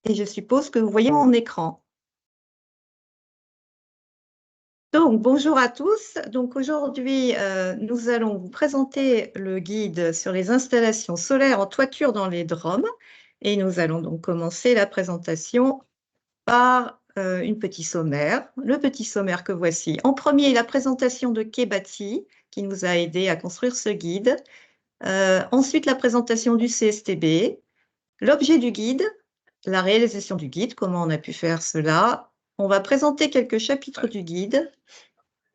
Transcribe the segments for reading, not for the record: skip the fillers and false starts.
Et je suppose que vous voyez mon écran. Donc, bonjour à tous. Donc, aujourd'hui, nous allons vous présenter le guide sur les installations solaires en toiture dans les DROM. Et nous allons donc commencer la présentation par une petit sommaire. Le petit sommaire que voici. En premier, la présentation de Kebati, qui nous a aidé à construire ce guide. Ensuite, la présentation du CSTB, l'objet du guide, la réalisation du guide, comment on a pu faire cela. On va présenter quelques chapitres du guide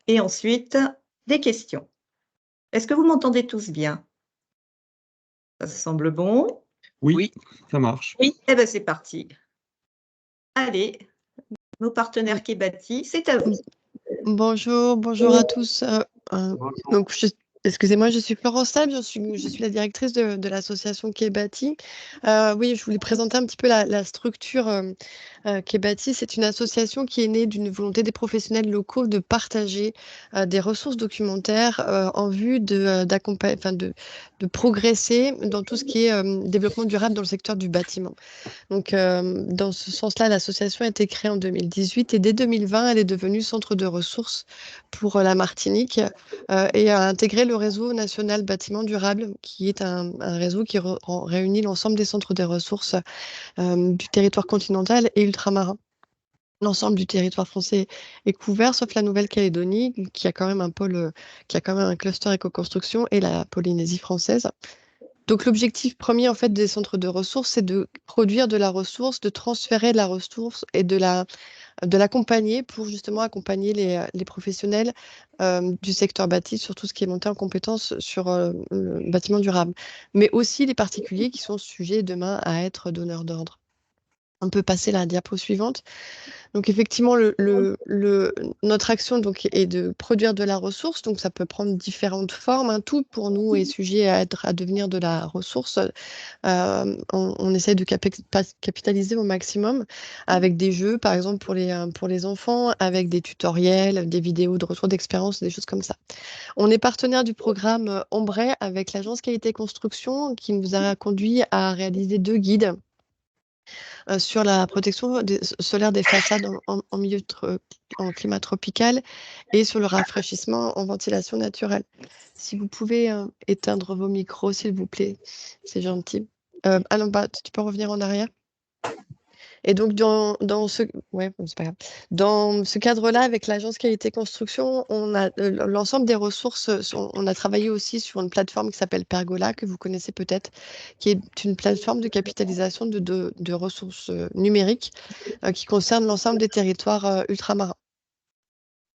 et ensuite des questions. Est-ce que vous m'entendez tous bien? Ça semble bon. Oui, ça marche. Oui. Eh bien, c'est parti. Allez, nos partenaires Kebati, c'est à vous. Bonjour à tous. Donc, excusez-moi, je suis Florence Sable, je suis la directrice de l'association Kebati. Oui, je voulais présenter un petit peu la structure Kebati. C'est une association qui est née d'une volonté des professionnels locaux de partager des ressources documentaires en vue de progresser dans tout ce qui est développement durable dans le secteur du bâtiment. Donc, dans ce sens-là, l'association a été créée en 2018 et dès 2020, elle est devenue centre de ressources pour la Martinique et a intégré le réseau national bâtiment durable, qui est un réseau qui réunit l'ensemble des centres de ressources du territoire continental et ultramarin. L'ensemble du territoire français est couvert, sauf la Nouvelle-Calédonie, qui a quand même qui a quand même un cluster éco-construction, et la Polynésie française. Donc l'objectif premier en fait des centres de ressources, c'est de produire de la ressource, de transférer de la ressource et de l'accompagner pour justement accompagner les professionnels du secteur bâti sur tout ce qui est monté en compétences sur le bâtiment durable, mais aussi les particuliers qui sont sujets demain à être donneurs d'ordre. On peut passer la diapo suivante. Donc effectivement, notre action donc, est de produire de la ressource. Donc ça peut prendre différentes formes. Tout pour nous est sujet à devenir de la ressource. On essaie de capitaliser au maximum avec des jeux, par exemple pour les enfants, avec des tutoriels, des vidéos de retour d'expérience, des choses comme ça. On est partenaire du programme Ombray avec l'agence Qualité Construction qui nous a conduit à réaliser 2 guides sur la protection solaire des façades en climat tropical et sur le rafraîchissement en ventilation naturelle. Si vous pouvez éteindre vos micros, s'il vous plaît, c'est gentil. Alors, tu peux revenir en arrière. Et donc, dans ce cadre-là, avec l'agence Qualité Construction, on a l'ensemble des ressources. On a travaillé aussi sur une plateforme qui s'appelle Pergola, que vous connaissez peut-être, qui est une plateforme de capitalisation de ressources numériques qui concerne l'ensemble des territoires ultramarins.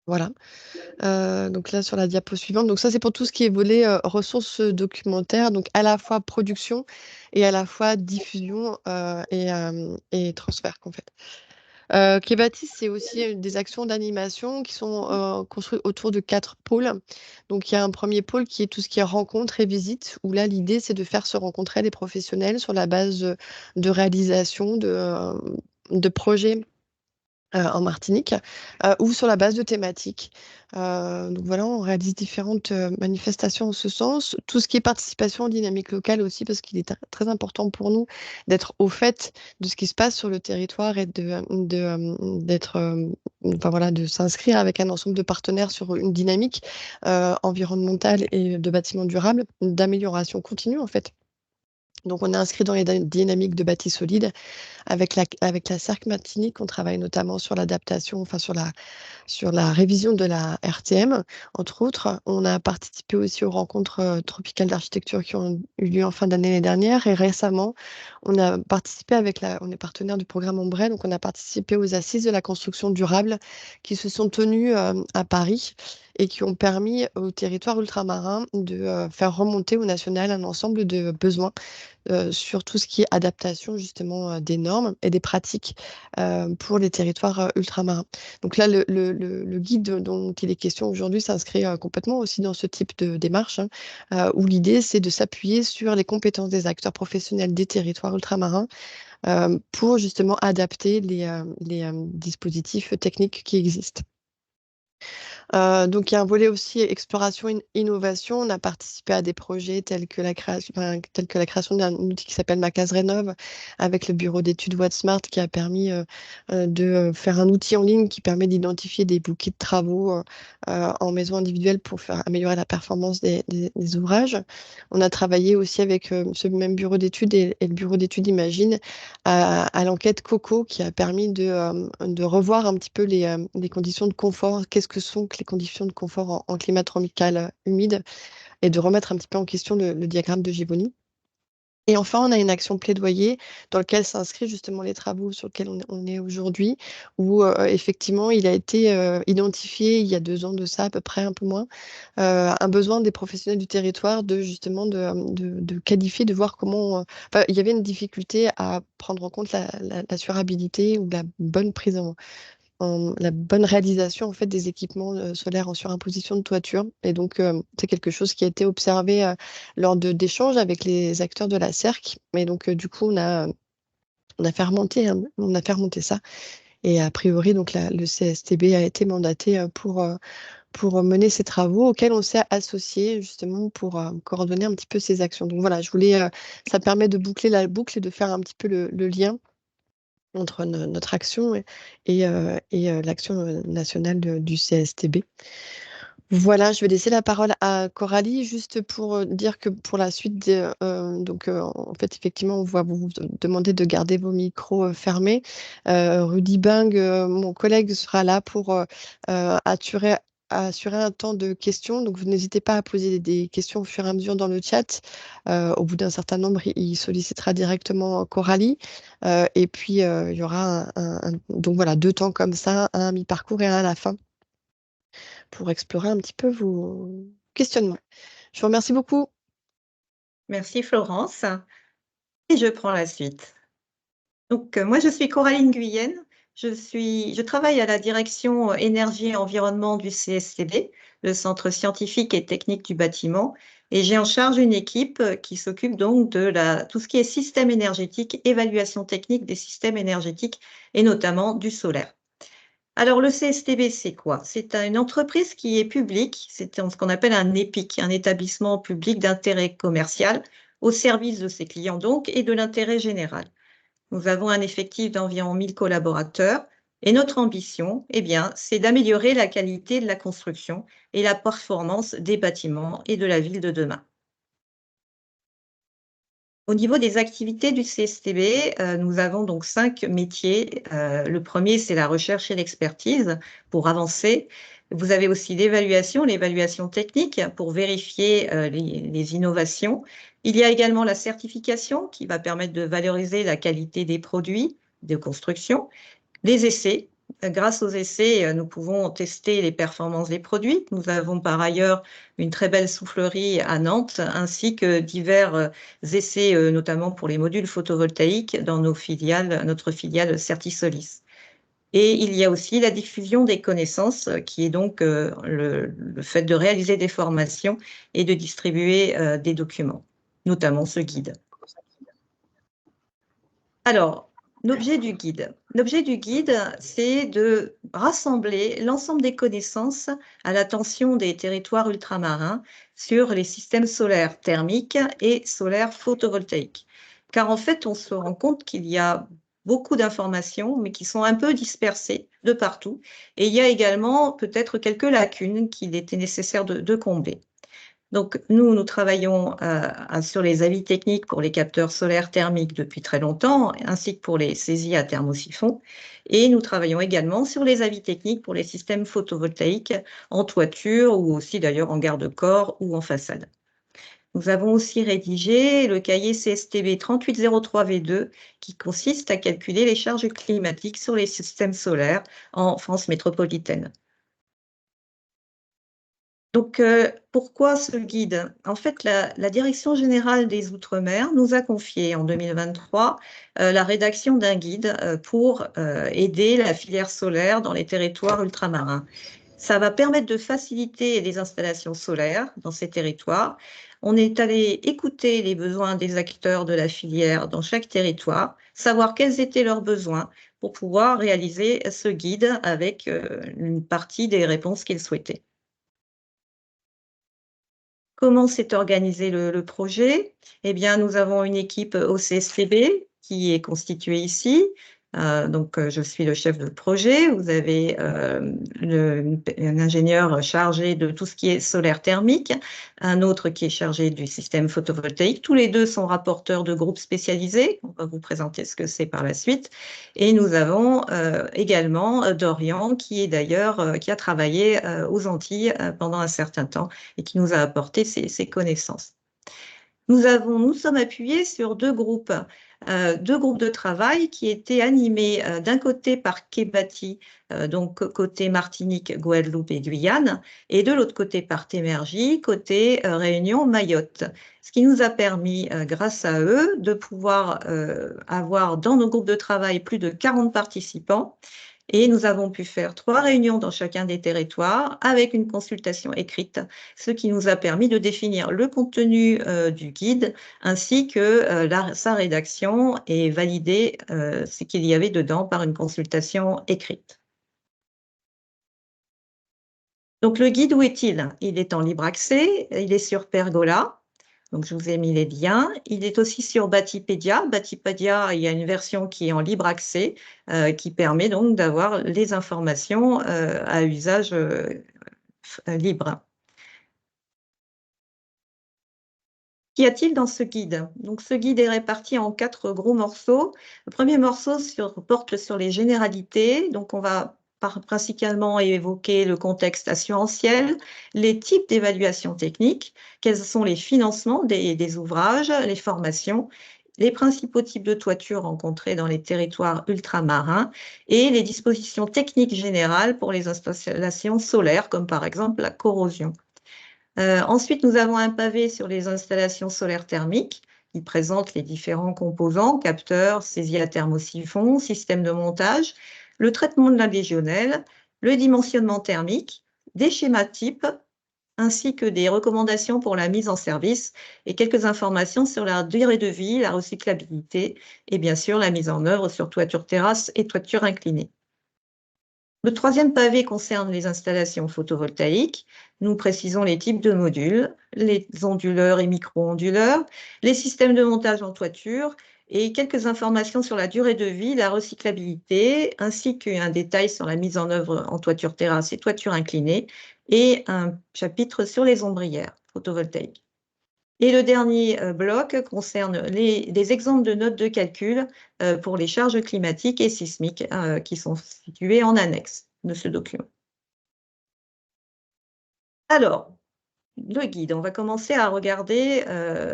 Voilà. Donc là, sur la diapo suivante. Donc ça, c'est pour tout ce qui est volet ressources documentaires, donc à la fois production et à la fois diffusion et transfert qu'on fait. Kebati, c'est aussi des actions d'animation qui sont construites autour de 4 pôles. Donc il y a un premier pôle qui est tout ce qui est rencontres et visites, où là, l'idée, c'est de faire se rencontrer les professionnels sur la base de réalisation de projets en Martinique ou sur la base de thématiques. Donc voilà, on réalise différentes manifestations en ce sens. Tout ce qui est participation en dynamique locale aussi, parce qu'il est très important pour nous d'être au fait de ce qui se passe sur le territoire et de s'inscrire avec un ensemble de partenaires sur une dynamique environnementale et de bâtiments durables, d'amélioration continue en fait. Donc, on est inscrit dans les dynamiques de bâti solide. Avec la Cercle Martinique, on travaille notamment sur l'adaptation, sur la révision de la RTM, entre autres. On a participé aussi aux rencontres tropicales d'architecture qui ont eu lieu en fin d'année l'année dernière. Et récemment, on a participé on est partenaire du programme Ombray, donc on a participé aux assises de la construction durable qui se sont tenues à Paris et qui ont permis au territoire ultramarin de faire remonter au national un ensemble de besoins sur tout ce qui est adaptation justement des normes et des pratiques pour les territoires ultramarins. Donc là, le guide dont il est question aujourd'hui s'inscrit complètement aussi dans ce type de démarche, où l'idée, c'est de s'appuyer sur les compétences des acteurs professionnels des territoires ultramarins pour justement adapter les dispositifs techniques qui existent. Donc, il y a un volet aussi exploration, innovation. On a participé à des projets tels que la création d'un outil qui s'appelle Ma Case Rénov, avec le bureau d'études Wattmart, qui a permis de faire un outil en ligne qui permet d'identifier des bouquets de travaux en maison individuelle pour faire améliorer la performance des ouvrages. On a travaillé aussi avec ce même bureau d'études et le bureau d'études Imagine à l'enquête Coco, qui a permis de revoir un petit peu les conditions de confort. Qu'est-ce que sont que les conditions de confort en climat tropical humide, et de remettre un petit peu en question le diagramme de Givoni. Et enfin, on a une action plaidoyer dans laquelle s'inscrivent justement les travaux sur lesquels on est aujourd'hui, où effectivement, il a été identifié il y a 2 ans de ça, à peu près, un peu moins, un besoin des professionnels du territoire de justement de qualifier, de voir comment. Enfin, il y avait une difficulté à prendre en compte l'assurabilité ou la bonne prise la bonne réalisation en fait des équipements solaires en surimposition de toiture. Et donc, c'est quelque chose qui a été observé lors d'échanges avec les acteurs de la CERC. Mais donc, du coup, on a fait remonter, on a fait remonter ça. Et a priori, donc, le CSTB a été mandaté pour mener ces travaux auxquels on s'est associé justement pour coordonner un petit peu ces actions. Donc voilà, ça permet de boucler la boucle et de faire un petit peu le lien entre notre action et l'action nationale du CSTB. Voilà, je vais laisser la parole à Coralie, juste pour dire que pour la suite, en fait, effectivement, on va vous demander de garder vos micros fermés. Rudy Bing, mon collègue, sera là pour assurer un temps de questions. Donc, vous n'hésitez pas à poser des questions au fur et à mesure dans le chat. Au bout d'un certain nombre, il sollicitera directement Coralie. Et puis, il y aura donc voilà, 2 temps comme ça, un à mi-parcours et un à la fin, pour explorer un petit peu vos questionnements. Je vous remercie beaucoup. Merci Florence. Et je prends la suite. Donc, moi, je suis Coraline Guyenne. Je travaille à la direction énergie et environnement du CSTB, le Centre scientifique et technique du bâtiment, et j'ai en charge une équipe qui s'occupe donc de tout ce qui est système énergétique, évaluation technique des systèmes énergétiques et notamment du solaire. Alors, le CSTB, c'est quoi? C'est une entreprise qui est publique, c'est ce qu'on appelle un EPIC, un établissement public d'intérêt commercial, au service de ses clients donc et de l'intérêt général. Nous avons un effectif d'environ 1000 collaborateurs et notre ambition, eh bien, c'est d'améliorer la qualité de la construction et la performance des bâtiments et de la ville de demain. Au niveau des activités du CSTB, nous avons donc 5 métiers. Le premier, c'est la recherche et l'expertise pour avancer. Vous avez aussi l'évaluation technique pour vérifier les innovations. Il y a également la certification qui va permettre de valoriser la qualité des produits de construction. Les essais. Grâce aux essais, nous pouvons tester les performances des produits. Nous avons par ailleurs une très belle soufflerie à Nantes, ainsi que divers essais, notamment pour les modules photovoltaïques dans notre filiale Certisolis. Et il y a aussi la diffusion des connaissances, qui est donc le fait de réaliser des formations et de distribuer des documents, notamment ce guide. Alors, l'objet du guide. L'objet du guide, c'est de rassembler l'ensemble des connaissances à l'attention des territoires ultramarins sur les systèmes solaires thermiques et solaires photovoltaïques. Car en fait, on se rend compte qu'il y a beaucoup d'informations, mais qui sont un peu dispersées de partout. Et il y a également peut-être quelques lacunes qu'il était nécessaire de combler. Donc, nous travaillons sur les avis techniques pour les capteurs solaires thermiques depuis très longtemps, ainsi que pour les saisies à thermosiphon. Et nous travaillons également sur les avis techniques pour les systèmes photovoltaïques en toiture ou aussi d'ailleurs en garde-corps ou en façade. Nous avons aussi rédigé le cahier CSTB 3803V2 qui consiste à calculer les charges climatiques sur les systèmes solaires en France métropolitaine. Donc, pourquoi ce guide? En fait, la Direction générale des Outre-mer nous a confié en 2023 la rédaction d'un guide pour aider la filière solaire dans les territoires ultramarins. Ça va permettre de faciliter les installations solaires dans ces territoires. On est allé écouter les besoins des acteurs de la filière dans chaque territoire, savoir quels étaient leurs besoins pour pouvoir réaliser ce guide avec une partie des réponses qu'il souhaitait. Comment s'est organisé le projet? Eh bien, nous avons une équipe au CSTB qui est constituée ici. Je suis le chef de projet. Vous avez un ingénieur chargé de tout ce qui est solaire thermique, un autre qui est chargé du système photovoltaïque. Tous les deux sont rapporteurs de groupes spécialisés. On va vous présenter ce que c'est par la suite. Et nous avons également Dorian, qui est d'ailleurs qui a travaillé aux Antilles pendant un certain temps et qui nous a apporté ses connaissances. Nous sommes appuyés sur deux groupes de travail qui étaient animés d'un côté par Kebati, donc côté Martinique, Guadeloupe et Guyane, et de l'autre côté par Témergie, côté Réunion, Mayotte. Ce qui nous a permis, grâce à eux, de pouvoir avoir dans nos groupes de travail plus de 40 participants. Et nous avons pu faire 3 réunions dans chacun des territoires avec une consultation écrite, ce qui nous a permis de définir le contenu du guide ainsi que sa rédaction et valider ce qu'il y avait dedans par une consultation écrite. Donc le guide, où est-il? Il est en libre accès, il est sur Pergola. Donc, je vous ai mis les liens. Il est aussi sur Batipédia. Batipédia, il y a une version qui est en libre accès, qui permet donc d'avoir les informations à usage libre. Qu'y a-t-il dans ce guide? Donc, ce guide est réparti en 4 gros morceaux. Le premier morceau porte sur les généralités. Donc, on va principalement évoquer le contexte assurantiel, les types d'évaluation technique, quels sont les financements des ouvrages, les formations, les principaux types de toitures rencontrés dans les territoires ultramarins et les dispositions techniques générales pour les installations solaires, comme par exemple la corrosion. Ensuite, nous avons un pavé sur les installations solaires thermiques qui présente les différents composants, capteurs, saisie à thermosiphon, système de montage, le traitement de la légionnelle, le dimensionnement thermique, des schémas types, ainsi que des recommandations pour la mise en service et quelques informations sur la durée de vie, la recyclabilité et bien sûr la mise en œuvre sur toiture terrasse et toiture inclinée. Le troisième pavé concerne les installations photovoltaïques. Nous précisons les types de modules, les onduleurs et micro-onduleurs, les systèmes de montage en toiture et quelques informations sur la durée de vie, la recyclabilité, ainsi qu'un détail sur la mise en œuvre en toiture terrasse et toiture inclinée, et un chapitre sur les ombrières photovoltaïques. Et le dernier bloc concerne des exemples de notes de calcul pour les charges climatiques et sismiques qui sont situées en annexe de ce document. Alors, le guide, on va commencer à regarder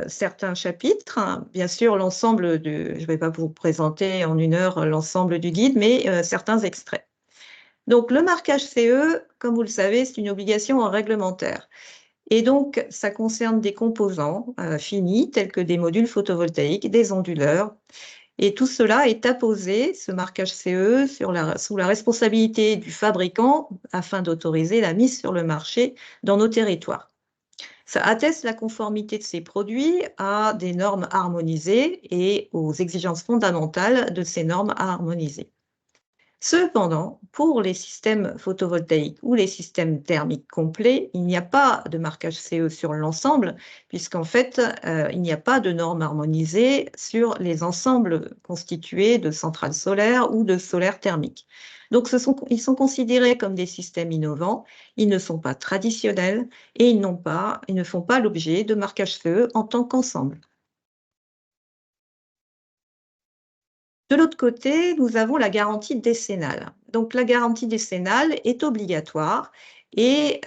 certains chapitres. Bien sûr, l'ensemble je ne vais pas vous présenter en 1 heure l'ensemble du guide, mais certains extraits. Donc, le marquage CE, comme vous le savez, c'est une obligation réglementaire. Et donc, ça concerne des composants finis, tels que des modules photovoltaïques, des onduleurs. Et tout cela est apposé, ce marquage CE, sous la responsabilité du fabricant afin d'autoriser la mise sur le marché dans nos territoires. Ça atteste la conformité de ces produits à des normes harmonisées et aux exigences fondamentales de ces normes harmonisées. Cependant, pour les systèmes photovoltaïques ou les systèmes thermiques complets, il n'y a pas de marquage CE sur l'ensemble, puisqu'en fait, il n'y a pas de normes harmonisées sur les ensembles constitués de centrales solaires ou de solaire thermique. Donc, ils sont considérés comme des systèmes innovants, ils ne sont pas traditionnels et ils ne font pas l'objet de marquage CE en tant qu'ensemble. De l'autre côté, nous avons la garantie décennale. Donc, la garantie décennale est obligatoire et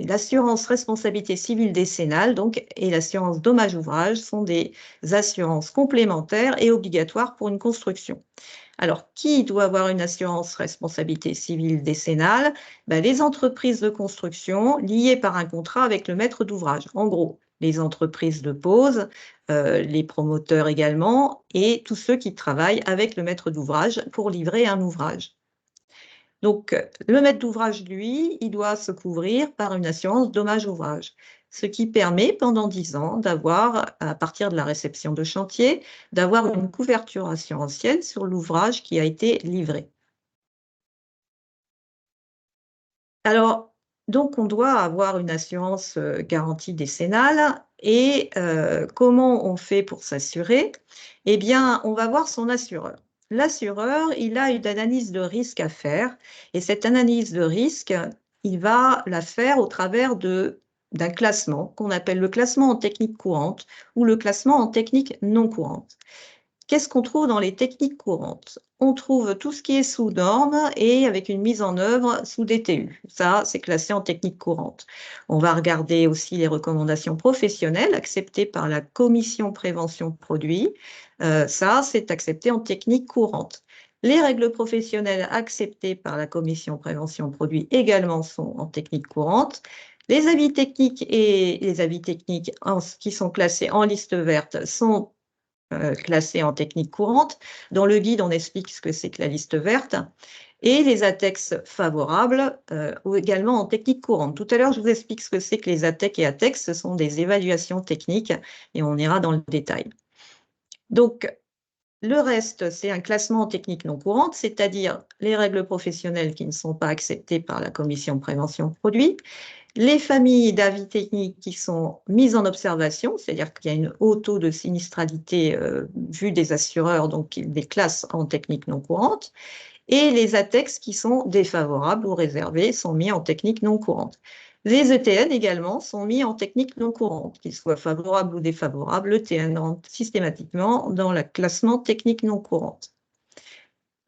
l'assurance responsabilité civile décennale et l'assurance dommage-ouvrage sont des assurances complémentaires et obligatoires pour une construction. Alors, qui doit avoir une assurance responsabilité civile décennale? Les entreprises de construction liées par un contrat avec le maître d'ouvrage. En gros, les entreprises de pose, les promoteurs également, et tous ceux qui travaillent avec le maître d'ouvrage pour livrer un ouvrage. Donc, le maître d'ouvrage, lui, il doit se couvrir par une assurance dommage-ouvrage. ce qui permet pendant 10 ans d'avoir, à partir de la réception de chantier, d'avoir une couverture assurantielle sur l'ouvrage qui a été livré. Alors, donc, on doit avoir une assurance garantie décennale. Et comment on fait pour s'assurer? Eh bien, on va voir son assureur. L'assureur, il a une analyse de risque à faire. Et cette analyse de risque, il va la faire au travers d'un classement qu'on appelle le classement en technique courante ou le classement en technique non courante. Qu'est-ce qu'on trouve dans les techniques courantes? On trouve tout ce qui est sous normes et avec une mise en œuvre sous DTU. Ça, c'est classé en technique courante. On va regarder aussi les recommandations professionnelles acceptées par la Commission prévention produits. Ça, c'est accepté en technique courante. Les règles professionnelles acceptées par la Commission prévention produits également sont en technique courante. Les avis techniques et les avis techniques qui sont classés en liste verte sont classés en technique courante. Dans le guide, on explique ce que c'est que la liste verte. Et les ATEX favorables ou également en technique courante. Tout à l'heure, je vous explique ce que c'est que les ATEC et ATEX. Ce sont des évaluations techniques et on ira dans le détail. Donc, le reste, c'est un classement en technique non courante, c'est-à-dire les règles professionnelles qui ne sont pas acceptées par la Commission prévention produits, les familles d'avis techniques qui sont mises en observation, c'est-à-dire qu'il y a une haut taux de sinistralité vu des assureurs, donc ils les classent en technique non courante, et les ATEX qui sont défavorables ou réservés sont mis en technique non courante. Les ETN également sont mis en technique non courante, qu'ils soient favorables ou défavorables. L'ETN rentre systématiquement dans le classement technique non courante.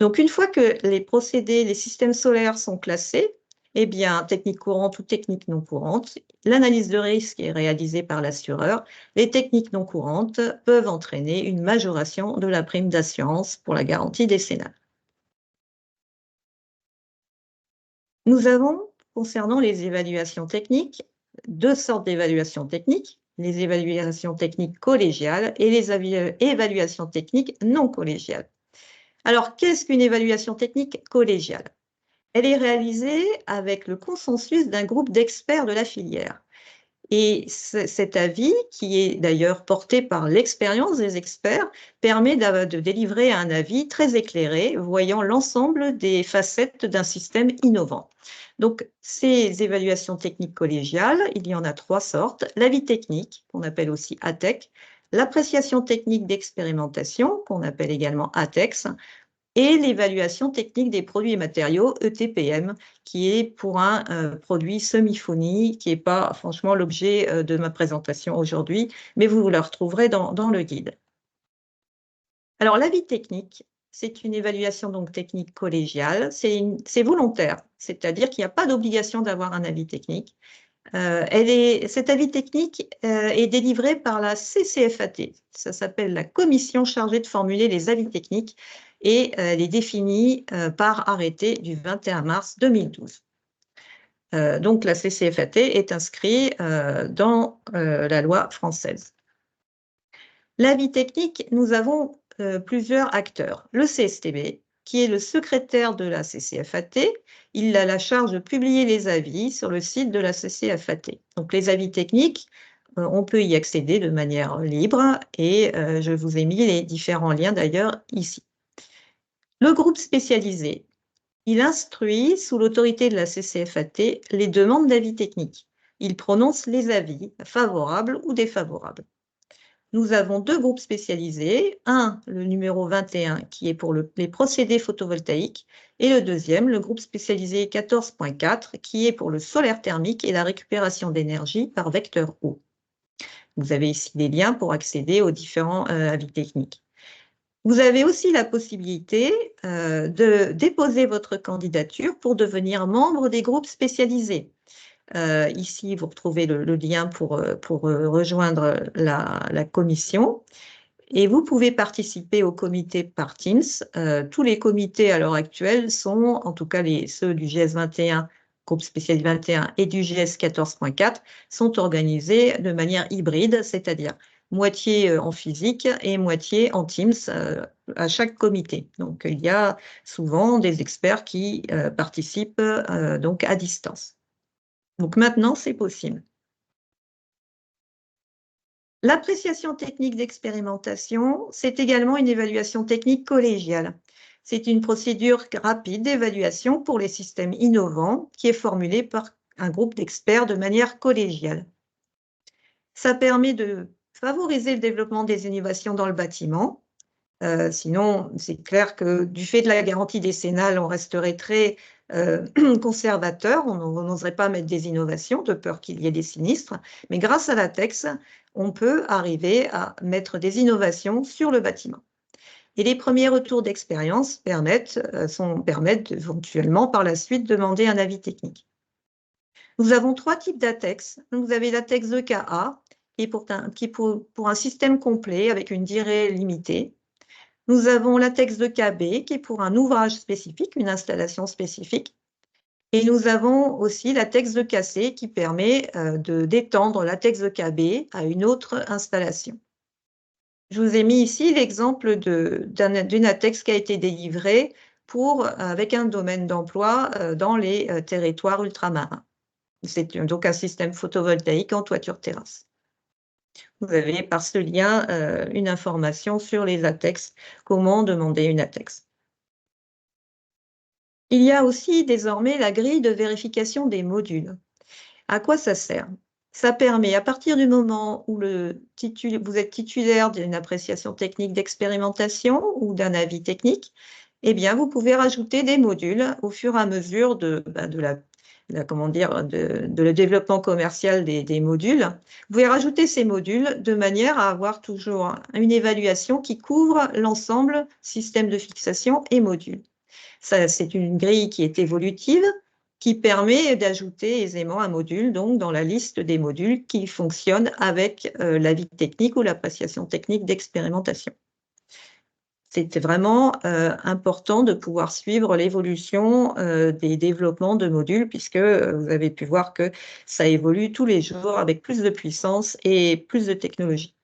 Donc, une fois que les procédés, les systèmes solaires sont classés, eh bien, technique courante ou technique non courante, l'analyse de risque est réalisée par l'assureur. Les techniques non courantes peuvent entraîner une majoration de la prime d'assurance pour la garantie décennale. Nous avons, concernant les évaluations techniques, deux sortes d'évaluations techniques, les évaluations techniques collégiales et les évaluations techniques non collégiales. Alors, qu'est-ce qu'une évaluation technique collégiale? Elle est réalisée avec le consensus d'un groupe d'experts de la filière. Et cet avis, qui est d'ailleurs porté par l'expérience des experts, permet de délivrer un avis très éclairé, voyant l'ensemble des facettes d'un système innovant. Donc, ces évaluations techniques collégiales, il y en a 3 sortes. L'avis technique, qu'on appelle aussi ATEC, l'appréciation technique d'expérimentation, qu'on appelle également ATEX, et l'évaluation technique des produits et matériaux, ETPM, qui est pour un produit semi-fourni, qui n'est pas franchement l'objet de ma présentation aujourd'hui, mais vous le retrouverez dans le guide. Alors, l'avis technique, c'est une évaluation donc technique collégiale, c'est volontaire, c'est-à-dire qu'il n'y a pas d'obligation d'avoir un avis technique. Cet avis technique est délivré par la CCFAT, ça s'appelle la commission chargée de formuler les avis techniques, et elle est définie par arrêté du 21 mars 2012. Donc la CCFAT est inscrite dans la loi française. L'avis technique, nous avons plusieurs acteurs. Le CSTB, qui est le secrétaire de la CCFAT, il a la charge de publier les avis sur le site de la CCFAT. Donc les avis techniques, on peut y accéder de manière libre et je vous ai mis les différents liens d'ailleurs ici. Le groupe spécialisé, il instruit sous l'autorité de la CCFAT les demandes d'avis techniques. Il prononce les avis favorables ou défavorables. Nous avons 2 groupes spécialisés, un, le numéro 21, qui est pour les procédés photovoltaïques, et le deuxième, le groupe spécialisé 14.4, qui est pour le solaire thermique et la récupération d'énergie par vecteur eau. Vous avez ici des liens pour accéder aux différents avis techniques. Vous avez aussi la possibilité de déposer votre candidature pour devenir membre des groupes spécialisés. Ici, vous retrouvez le lien pour rejoindre la commission. Et vous pouvez participer au comité par Teams. Tous les comités à l'heure actuelle sont, en tout cas ceux du GS 21, groupe spécialisé 21, et du GS 14.4, sont organisés de manière hybride, c'est-à-dire moitié en physique et moitié en Teams à chaque comité. Donc, il y a souvent des experts qui participent donc à distance. Donc maintenant, c'est possible. L'appréciation technique d'expérimentation, c'est également une évaluation technique collégiale. C'est une procédure rapide d'évaluation pour les systèmes innovants qui est formulée par un groupe d'experts de manière collégiale. Ça permet de favoriser le développement des innovations dans le bâtiment. Sinon, c'est clair que du fait de la garantie décennale, on resterait très conservateur, on n'oserait pas mettre des innovations de peur qu'il y ait des sinistres. Mais grâce à la TEX, on peut arriver à mettre des innovations sur le bâtiment. Et les premiers retours d'expérience permettent éventuellement par la suite de demander un avis technique. Nous avons 3 types d'ATEX. Vous avez l'ATEX EKA, qui est pour un système complet avec une durée limitée. Nous avons l'ATEX EKB, qui est pour un ouvrage spécifique, une installation spécifique. Et nous avons aussi l'ATEX EKC, qui permet d'étendre l'ATEX EKB à une autre installation. Je vous ai mis ici l'exemple d'une ATEX qui a été délivrée avec un domaine d'emploi dans les territoires ultramarins. C'est donc un système photovoltaïque en toiture terrasse. Vous avez par ce lien une information sur les ATEX, comment demander une ATEX. Il y a aussi désormais la grille de vérification des modules. À quoi ça sert? Ça permet, à partir du moment où vous êtes titulaire d'une appréciation technique d'expérimentation ou d'un avis technique, eh bien, vous pouvez rajouter des modules au fur et à mesure de le développement commercial des modules. Vous pouvez rajouter ces modules de manière à avoir toujours une évaluation qui couvre l'ensemble système de fixation et modules. C'est une grille qui est évolutive, qui permet d'ajouter aisément un module donc, dans la liste des modules qui fonctionnent avec l'avis technique ou l'appréciation technique d'expérimentation. C'était vraiment important de pouvoir suivre l'évolution des développements de modules, puisque vous avez pu voir que ça évolue tous les jours avec plus de puissance et plus de technologie.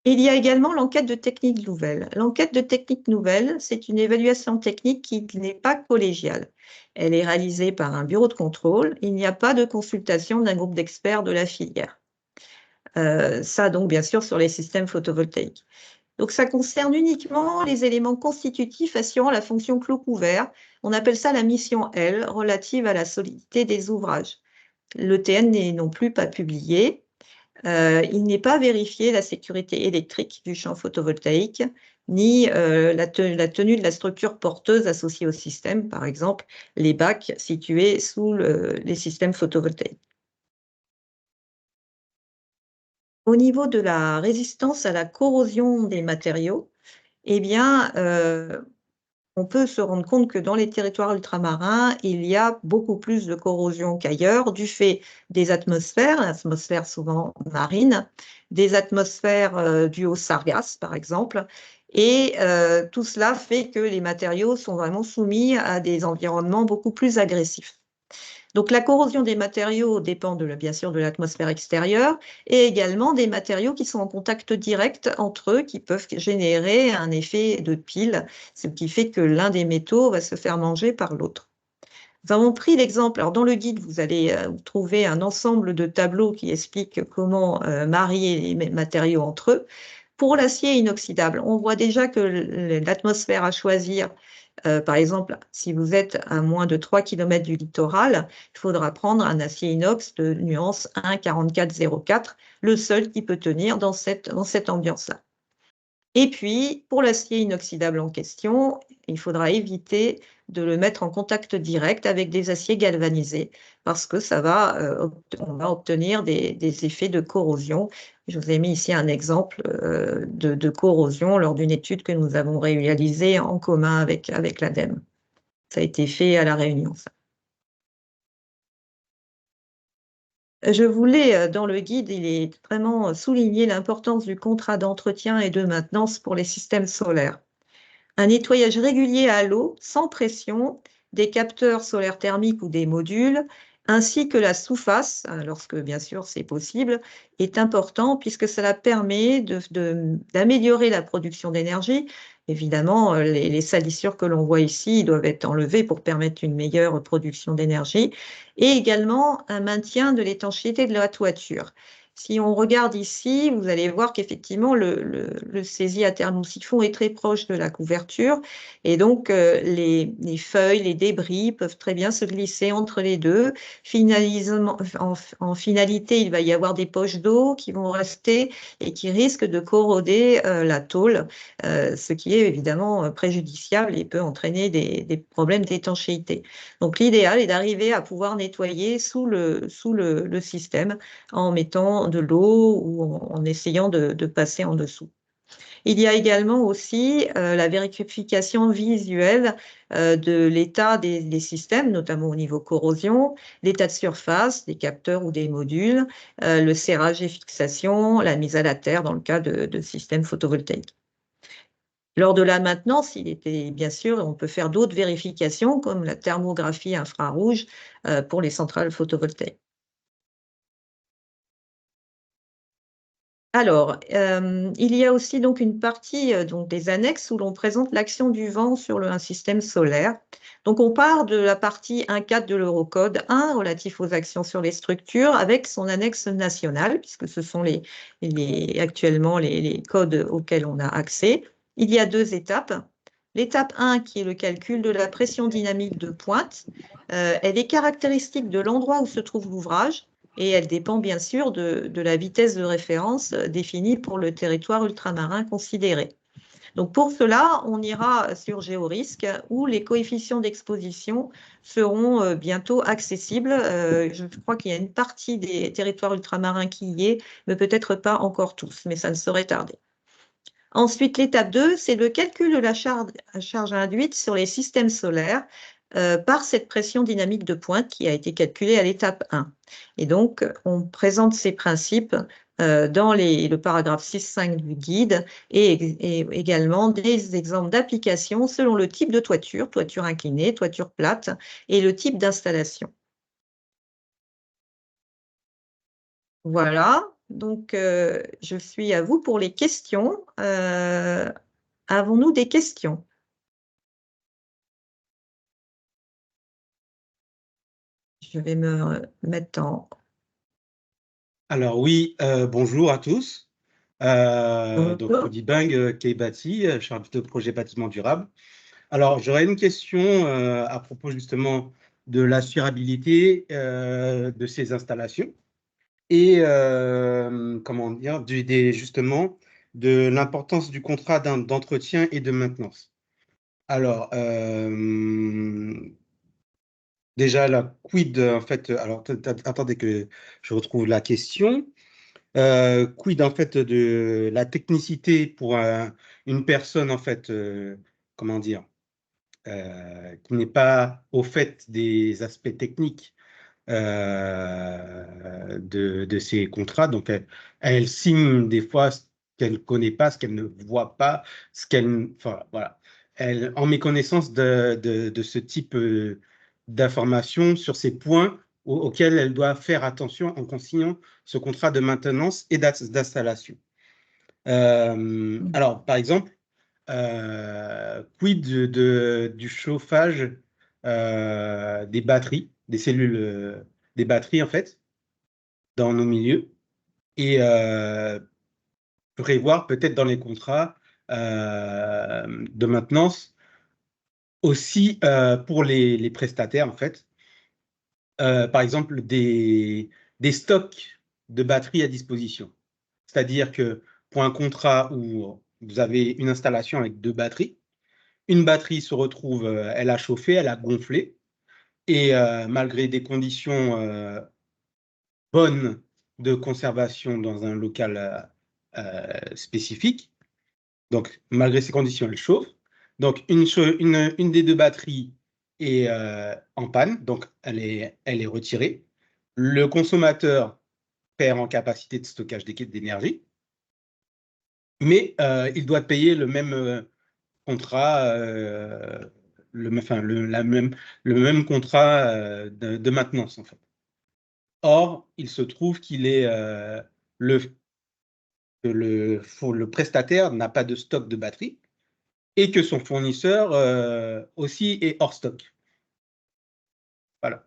Il y a également l'enquête de technique nouvelle. L'enquête de technique nouvelle, c'est une évaluation technique qui n'est pas collégiale. Elle est réalisée par un bureau de contrôle. Il n'y a pas de consultation d'un groupe d'experts de la filière. Ça, donc, bien sûr, sur les systèmes photovoltaïques. Donc, ça concerne uniquement les éléments constitutifs assurant la fonction clos couvert. On appelle ça la mission L, relative à la solidité des ouvrages. L'ETN n'est non plus pas publié. Il n'est pas vérifié la sécurité électrique du champ photovoltaïque, ni la tenue de la structure porteuse associée au système, par exemple les bacs situés sous les systèmes photovoltaïques. Au niveau de la résistance à la corrosion des matériaux, eh bien, on peut se rendre compte que dans les territoires ultramarins, il y a beaucoup plus de corrosion qu'ailleurs, du fait des atmosphères souvent marines, des atmosphères dues aux sargasses, par exemple, et tout cela fait que les matériaux sont vraiment soumis à des environnements beaucoup plus agressifs. Donc la corrosion des matériaux dépend bien sûr de l'atmosphère extérieure et également des matériaux qui sont en contact direct entre eux, qui peuvent générer un effet de pile, ce qui fait que l'un des métaux va se faire manger par l'autre. Nous avons pris l'exemple, alors dans le guide, vous allez trouver un ensemble de tableaux qui expliquent comment marier les matériaux entre eux. Pour l'acier inoxydable, on voit déjà que l'atmosphère à choisir, par exemple, si vous êtes à moins de 3 km du littoral, il faudra prendre un acier inox de nuance 1,4404, le seul qui peut tenir dans cette ambiance-là. Et puis, pour l'acier inoxydable en question, il faudra éviter de le mettre en contact direct avec des aciers galvanisés parce que on va obtenir des effets de corrosion. Je vous ai mis ici un exemple de corrosion lors d'une étude que nous avons réalisée en commun avec l'ADEME. Ça a été fait à La Réunion, ça. Je voulais, dans le guide, il est vraiment souligné l'importance du contrat d'entretien et de maintenance pour les systèmes solaires. Un nettoyage régulier à l'eau, sans pression, des capteurs solaires thermiques ou des modules, ainsi que la sous-face, lorsque bien sûr c'est possible, est important puisque cela permet d'améliorer la production d'énergie. Évidemment, les salissures que l'on voit ici doivent être enlevées pour permettre une meilleure production d'énergie et également un maintien de l'étanchéité de la toiture. Si on regarde ici, vous allez voir qu'effectivement, le césier alternousiphon est très proche de la couverture. Et donc, les feuilles, les débris peuvent très bien se glisser entre les deux. En finalité, il va y avoir des poches d'eau qui vont rester et qui risquent de corroder la tôle, ce qui est évidemment préjudiciable et peut entraîner des problèmes d'étanchéité. Donc, l'idéal est d'arriver à pouvoir nettoyer sous le système en mettant de l'eau ou en essayant de passer en dessous. Il y a également aussi la vérification visuelle de l'état des systèmes, notamment au niveau corrosion, l'état de surface des capteurs ou des modules, le serrage et fixation, la mise à la terre dans le cas de systèmes photovoltaïques. Lors de la maintenance, bien sûr, on peut faire d'autres vérifications comme la thermographie infrarouge pour les centrales photovoltaïques. Alors, il y a aussi donc une partie donc des annexes où l'on présente l'action du vent sur un système solaire. Donc, on part de la partie 1.4 de l'Eurocode 1 relatif aux actions sur les structures avec son annexe nationale, puisque ce sont actuellement les codes auxquels on a accès. Il y a 2 étapes. L'étape 1, qui est le calcul de la pression dynamique de pointe, elle est caractéristique de l'endroit où se trouve l'ouvrage et elle dépend bien sûr de la vitesse de référence définie pour le territoire ultramarin considéré. Donc pour cela, on ira sur GeoRisque où les coefficients d'exposition seront bientôt accessibles. Je crois qu'il y a une partie des territoires ultramarins qui y est, mais peut-être pas encore tous, mais ça ne saurait tarder. Ensuite, l'étape 2, c'est le calcul de la charge induite sur les systèmes solaires par cette pression dynamique de pointe qui a été calculée à l'étape 1. Et donc, on présente ces principes dans le paragraphe 6.5 du guide et également des exemples d'application selon le type de toiture, toiture inclinée, toiture plate et le type d'installation. Voilà, donc je suis à vous pour les questions. Avons-nous des questions? Je vais me mettre en... Alors oui, bonjour à tous. Donc Bonjour. Rudy Bang, Keibati, chargé de projet bâtiment durable. Alors j'aurais une question à propos justement de l'assurabilité de ces installations et comment dire, justement de l'importance du contrat d'entretien et de maintenance. Alors, déjà, la quid, en fait, alors attendez que je retrouve la question. Quid, en fait, de la technicité pour une personne, en fait, comment dire, qui n'est pas au fait des aspects techniques de ces contrats. Donc, elle signe des fois ce qu'elle ne connaît pas, ce qu'elle ne voit pas, ce qu'elle... Enfin, voilà. Elle, en méconnaissance de ce type d'informations sur ces points auxquels elle doit faire attention en consignant ce contrat de maintenance et d'installation. Alors, par exemple, quid du chauffage des batteries, des cellules, des batteries, en fait, dans nos milieux, et prévoir peut-être dans les contrats de maintenance aussi pour les prestataires, en fait, par exemple, des stocks de batteries à disposition. C'est-à-dire que pour un contrat où vous avez une installation avec 2 batteries, une batterie se retrouve, elle a chauffé, elle a gonflé, et malgré des conditions bonnes de conservation dans un local spécifique, donc malgré ces conditions, elle chauffe. Donc une des 2 batteries est en panne, donc elle est retirée. Le consommateur perd en capacité de stockage d'énergie, mais il doit payer le même contrat, le même contrat de maintenance, en fait. Or, il se trouve qu'il est le prestataire n'a pas de stock de batterie et que son fournisseur aussi est hors stock. Voilà.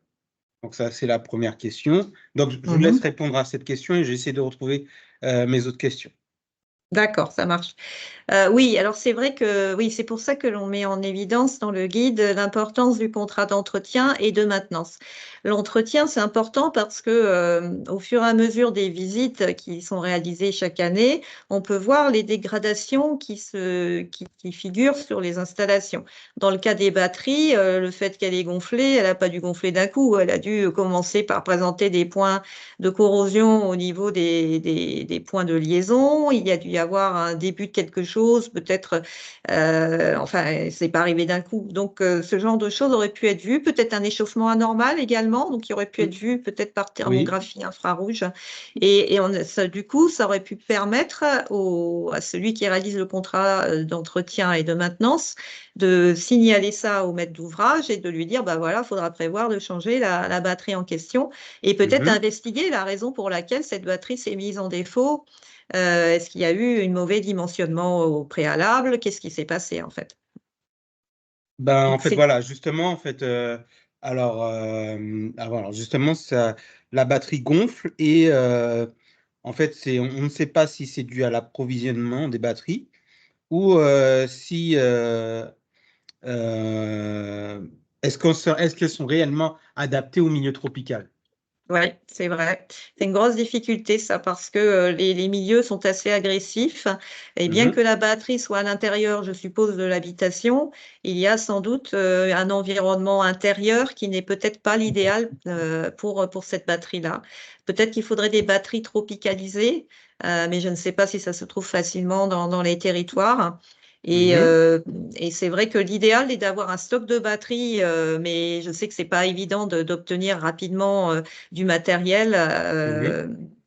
Donc ça, c'est la première question. Donc, je vous laisse répondre à cette question et j'essaie de retrouver mes autres questions. D'accord, ça marche. Oui, alors c'est vrai que oui, c'est pour ça que l'on met en évidence dans le guide l'importance du contrat d'entretien et de maintenance. L'entretien, c'est important parce que au fur et à mesure des visites qui sont réalisées chaque année, on peut voir les dégradations qui figurent sur les installations. Dans le cas des batteries, le fait qu'elle ait gonflé, elle n'a pas dû gonfler d'un coup, elle a dû commencer par présenter des points de corrosion au niveau des points de liaison. Il y a dû y avoir un début de quelque chose, peut-être, enfin, c'est pas arrivé d'un coup. Donc, ce genre de choses aurait pu être vu, peut-être un échauffement anormal également, donc qui aurait pu être vu peut-être par thermographie infrarouge. Et du coup, ça aurait pu permettre à celui qui réalise le contrat d'entretien et de maintenance de signaler ça au maître d'ouvrage et de lui dire, bah voilà, il faudra prévoir de changer la batterie en question et peut-être investiguer la raison pour laquelle cette batterie s'est mise en défaut. Est-ce qu'il y a eu un mauvais dimensionnement au préalable? Qu'est-ce qui s'est passé en fait? Ben, en Donc, fait, voilà, justement, en fait, alors, justement, la batterie gonfle et en fait, on ne sait pas si c'est dû à l'approvisionnement des batteries ou si est-ce qu'elles sont réellement adaptées au milieu tropical? Oui, c'est vrai. C'est une grosse difficulté, ça, parce que les milieux sont assez agressifs. Et bien que la batterie soit à l'intérieur, je suppose, de l'habitation, il y a sans doute un environnement intérieur qui n'est peut-être pas l'idéal pour cette batterie-là. Peut-être qu'il faudrait des batteries tropicalisées, mais je ne sais pas si ça se trouve facilement dans les territoires. Et, et c'est vrai que l'idéal est d'avoir un stock de batteries, mais je sais que c'est pas évident d'obtenir rapidement du matériel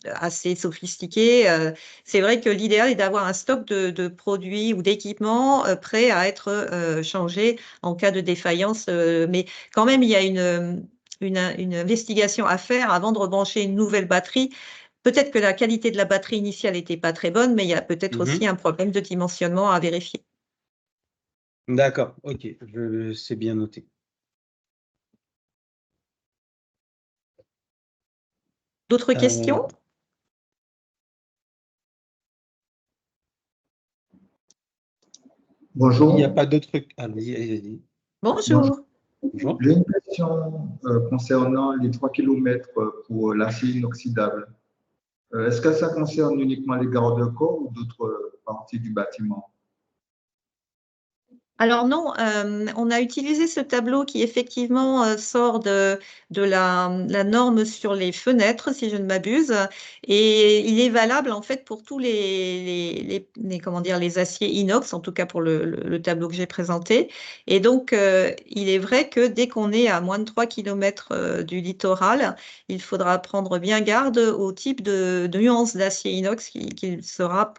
assez sophistiqué. C'est vrai que l'idéal est d'avoir un stock de produits ou d'équipements prêts à être changés en cas de défaillance. Mais quand même, il y a une investigation à faire avant de rebrancher une nouvelle batterie. Peut-être que la qualité de la batterie initiale n'était pas très bonne, mais il y a peut-être aussi un problème de dimensionnement à vérifier. D'accord, ok, c'est bien noté. D'autres questions? Bonjour. Il n'y a pas d'autres. Allez-y. Bonjour. Bonjour. J'ai une question concernant les 3 km pour l'acier inoxydable. Est-ce que ça concerne uniquement les garde-corps ou d'autres parties du bâtiment? Alors non, on a utilisé ce tableau qui effectivement sort de la norme sur les fenêtres, si je ne m'abuse, et il est valable en fait pour tous comment dire, les aciers inox, en tout cas pour le tableau que j'ai présenté. Et donc, il est vrai que dès qu'on est à moins de 3 km du littoral, il faudra prendre bien garde au type de nuance d'acier inox qui sera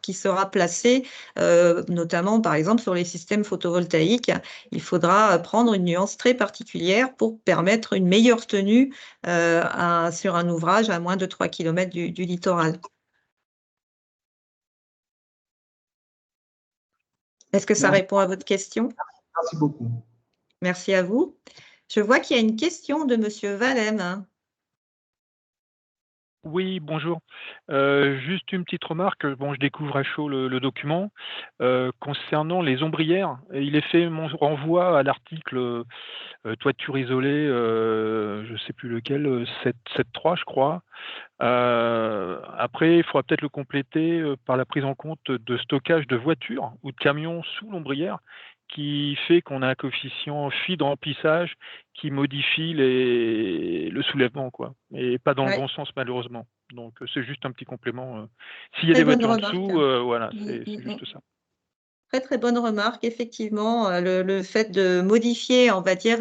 placé notamment par exemple sur les systèmes photovoltaïques. Il faudra prendre une nuance très particulière pour permettre une meilleure tenue sur un ouvrage à moins de 3 km du littoral. Est-ce que ça répond à votre question? Merci beaucoup. Merci à vous. Je vois qu'il y a une question de Monsieur Valem. Oui, bonjour. Juste une petite remarque. Bon, je découvre à chaud le document. Concernant les ombrières, il est fait mon renvoi à l'article toiture isolée, je ne sais plus lequel, 7.3, je crois. Après, il faudra peut-être le compléter par la prise en compte de stockage de voitures ou de camions sous l'ombrière, qui fait qu'on a un coefficient phi de remplissage qui modifie le soulèvement, quoi, et pas dans le bon sens malheureusement. Donc c'est juste un petit complément. S'il y a des voitures en dessous, voilà, c'est juste ça. Très, très bonne remarque. Effectivement, le fait de modifier, on va dire,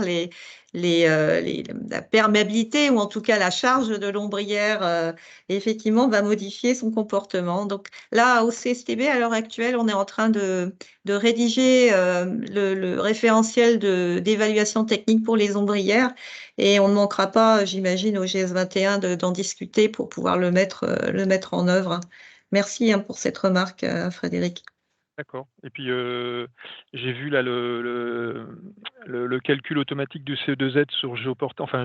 la perméabilité ou en tout cas la charge de l'ombrière, effectivement, va modifier son comportement. Donc là, au CSTB, à l'heure actuelle, on est en train de rédiger le référentiel d'évaluation technique pour les ombrières et on ne manquera pas, j'imagine, au GS21 d'en discuter pour pouvoir le mettre en œuvre. Merci pour cette remarque, Frédéric. D'accord. Et puis, j'ai vu là le calcul automatique du CO2Z sur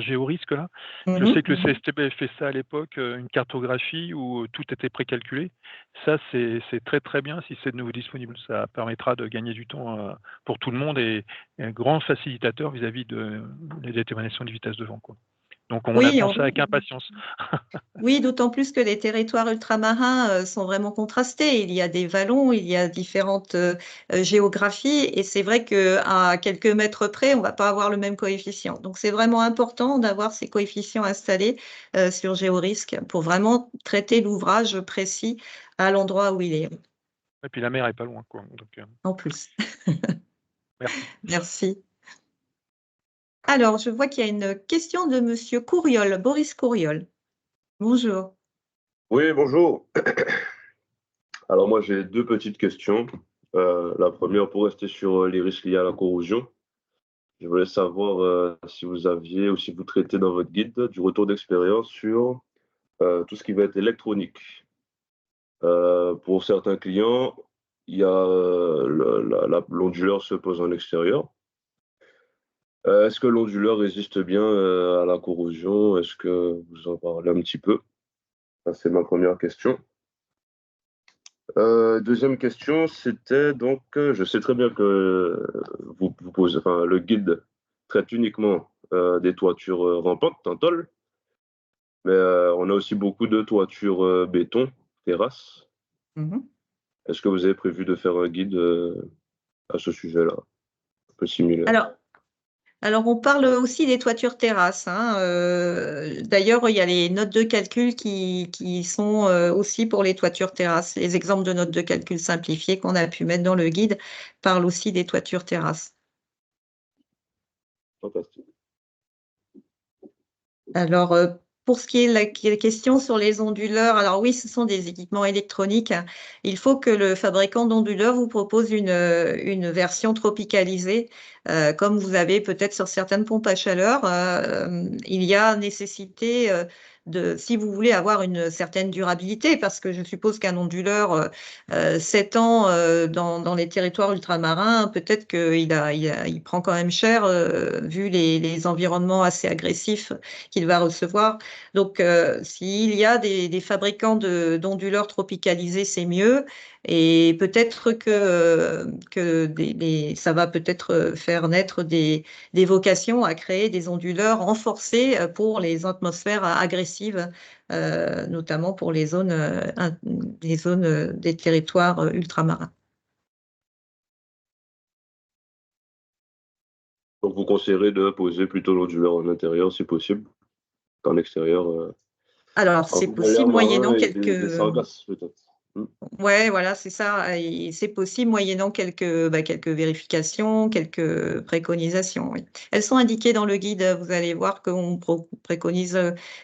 Géorisque là. Je sais que le CSTB fait ça à l'époque, une cartographie où tout était précalculé. Ça, c'est très, très bien si c'est de nouveau disponible. Ça permettra de gagner du temps, pour tout le monde et un grand facilitateur vis-à-vis des déterminations de vitesse de vent, quoi. Donc on Oui, attend ça avec impatience. oui, d'autant plus que les territoires ultramarins sont vraiment contrastés. Il y a des vallons, il y a différentes géographies, et c'est vrai qu'à quelques mètres près, on ne va pas avoir le même coefficient. Donc c'est vraiment important d'avoir ces coefficients installés sur Géorisque pour vraiment traiter l'ouvrage précis à l'endroit où il est. Et puis la mer est pas loin, quoi. Donc, En plus. merci. Merci. Alors, je vois qu'il y a une question de Monsieur Courriol, Boris Courriol. Bonjour. Oui, bonjour. Alors moi j'ai deux petites questions. La première pour rester sur les risques liés à la corrosion. Je voulais savoir si vous aviez ou si vous traitez dans votre guide du retour d'expérience sur tout ce qui va être électronique. Pour certains clients, il y a l'onduleur se pose en extérieur. Est-ce que l'onduleur résiste bien à la corrosion? Est-ce que vous en parlez un petit peu? Ça, c'est ma première question. Deuxième question, c'était donc, je sais très bien que vous posez, enfin, le guide traite uniquement des toitures rampantes, en tôle, mais on a aussi beaucoup de toitures béton, terrasse. Est-ce que vous avez prévu de faire un guide à ce sujet-là, un peu similaire? Alors, on parle aussi des toitures terrasses, hein. D'ailleurs, il y a les notes de calcul qui sont aussi pour les toitures terrasses. Les exemples de notes de calcul simplifiées qu'on a pu mettre dans le guide parlent aussi des toitures terrasses. Fantastique. Alors, pour ce qui est de la question sur les onduleurs, alors oui, ce sont des équipements électroniques. Il faut que le fabricant d'onduleurs vous propose une version tropicalisée, comme vous avez peut-être sur certaines pompes à chaleur. Il y a nécessité si vous voulez avoir une certaine durabilité, parce que je suppose qu'un onduleur 7 ans dans les territoires ultramarins, peut-être qu'il prend quand même cher vu les environnements assez agressifs qu'il va recevoir. Donc, s'il y a des fabricants d'onduleurs tropicalisés, c'est mieux. Et peut-être que ça va peut-être faire naître des vocations à créer des onduleurs renforcés pour les atmosphères agressives, notamment pour les zones des territoires ultramarins. Donc vous conseillerez de poser plutôt l'onduleur en intérieur si possible qu'en extérieur. Alors, Quand c'est vous allez en possible marin moyennant et des quelques... sargasses peut-être. Ouais, voilà, c'est ça. Et c'est possible moyennant quelques vérifications, quelques préconisations. Oui. Elles sont indiquées dans le guide. Vous allez voir qu'on préconise